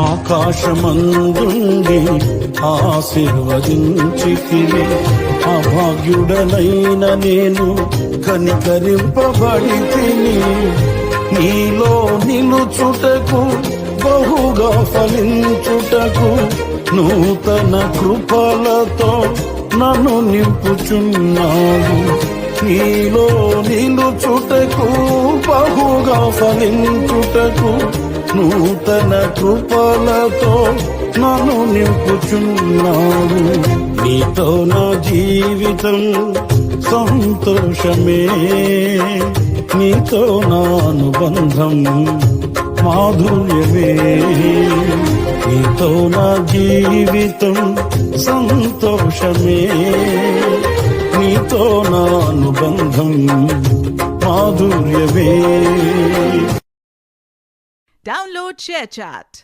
ఆకాశమందుండి ఆశీర్వదించితివి, అభాగ్యుడనైన నేను కనికరింపబడి తిని, నీలో నిలుచుటకు బహుగా ఫలించుటకు నూతన కృపలతో నన్ను నింపుచున్నావు. నీలో నిలుచుటకు బహుగా ఫలించుటకు నూతన కృపలతో నన్ను నింపుచున్నావు. నీతో నా జీవితం సంతోషమే, నీతో నా అనుబంధం మాధుర్యమే. నీతో నా జీవితం సంతోషమే, నీతో నా అనుబంధం మాధుర్యమే. Download ShareChat.